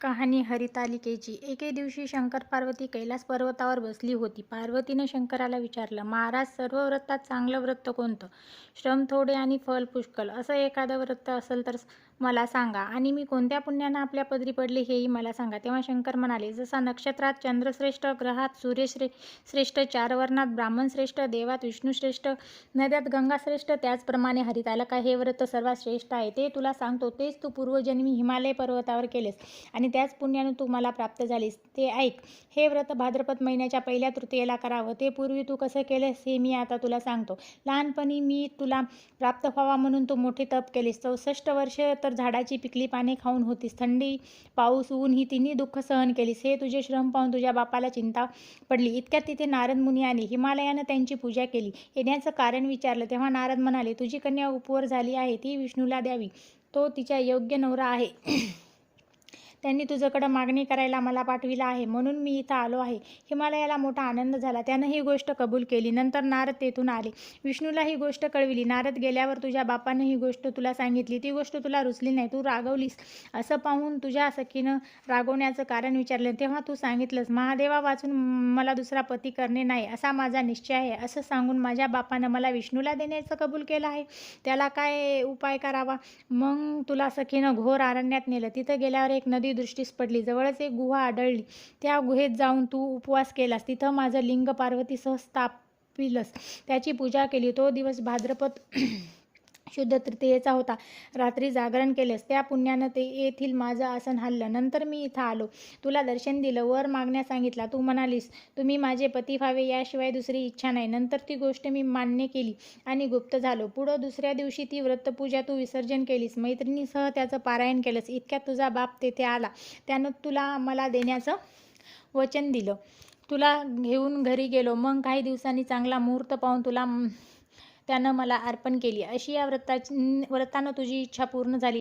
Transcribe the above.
कहाणी हरितालिकेची. एके दिवशी शंकर पार्वती कैलास पर्वतावर बसली होती. पार्वतीनं शंकराला विचारलं, महाराज, सर्व व्रतात चांगलं व्रत कोणतं? श्रम थोडे आणि फल पुष्कळ असं एखादं व्रत असेल तर मला सांगा, आणि मी कोणत्या पुण्यानं आपल्या पदरी पडले हेही मला सांगा. तेव्हा शंकर म्हणाले, जसा नक्षत्रात चंद्रश्रेष्ठ, ग्रहात सूर्यश्रेष्ठ, चार वर्णात ब्राह्मणश्रेष्ठ, देवात विष्णुश्रेष्ठ, नद्यात गंगाश्रेष्ठ, त्याचप्रमाणे हरितालिका हे व्रत सर्वात श्रेष्ठ आहे. ते तुला सांगतो. तेच तू पूर्वजन्मी हिमालय पर्वतावर केलेस आणि त्याच पुण्याने तू मला प्राप्त झालीस. ते ऐक. हे व्रत भाद्रपद महिन्याच्या पहिल्या तृतीयेला करावं. ते पूर्वी तू कसं केलेस हे मी आता तुला सांगतो. लहानपणी मी तुला प्राप्त व्हावा म्हणून तू मोठे तप केलेस. 64 वर्ष तर झाडाची पिकली पाने खाऊन होतीस. थंडी, पाऊस, ऊन ही तिन्ही दुःख सहन केलीस. हे तुझे श्रम पाहून तुझ्या बापाला चिंता पडली. इतक्यात तिथे नारद मुनी आले. हिमालयानं त्यांची पूजा केली. येण्याचं कारण विचारलं तेव्हा नारद म्हणाले, तुझी कन्या उपवर झाली आहे, ती विष्णूला द्यावी. तो तिच्या योग्य नवरा आहे. त्यांनी तुझ्याकडं मागणी करायला मला पाठविलं आहे, म्हणून मी इथं आलो आहे. हिमालयाला मोठा आनंद झाला. त्यानं ही गोष्ट कबूल केली. नंतर नारद तेथून आले. विष्णूला ही गोष्ट कळविली. नारद गेल्यावर तुझ्या बापानं ही गोष्ट तुला सांगितली. ती गोष्ट तुला रुचली नाही, तू रागवलीस. असं पाहून तुझ्या सखीनं रागवण्याचं कारण विचारलं तेव्हा तू सांगितलंस, महादेवा वाचून मला दुसरा पती करणे नाही असा माझा निश्चय आहे. असं सांगून माझ्या बापानं मला विष्णूला देण्याचं कबूल केलं आहे. त्याला काय उपाय करावा? मग तुला सखीनं घोर अरण्यात नेलं. तिथं गेल्यावर एक नदी दृष्टीस पडली. जवळच एक गुहा आढळली. त्या गुहेत जाऊन तू उपवास केलास. तिथं माझं लिंग पार्वतीसह स्थापिलस. त्याची पूजा केली. तो दिवस भाद्रपद शुद्ध तृतीयेचा होता. रात्री जागरण केलेस. त्या पुण्यानं ते येथील माझं आसन हललं. नंतर मी इथं आलो. तुला दर्शन दिलं. वर मागण्यास सांगितला. तू म्हणालीस, तुम्ही माझे पती व्हावे, याशिवाय दुसरी इच्छा नाही. नंतर ती गोष्ट मी मान्य केली आणि गुप्त झालो. पुढं दुसऱ्या दिवशी ती व्रतपूजा तू विसर्जन केलीस. मैत्रिणीसह त्याचं पारायण केलंस. इतक्यात तुझा बाप तेथे आला. त्यानं तुला मला देण्याचं वचन दिलं. तुला घेऊन घरी गेलो. मग काही दिवसांनी चांगला मुहूर्त पाहून त्यानं मला अर्पण केली. अशी या व्रतानं तुझी इच्छा पूर्ण झाली.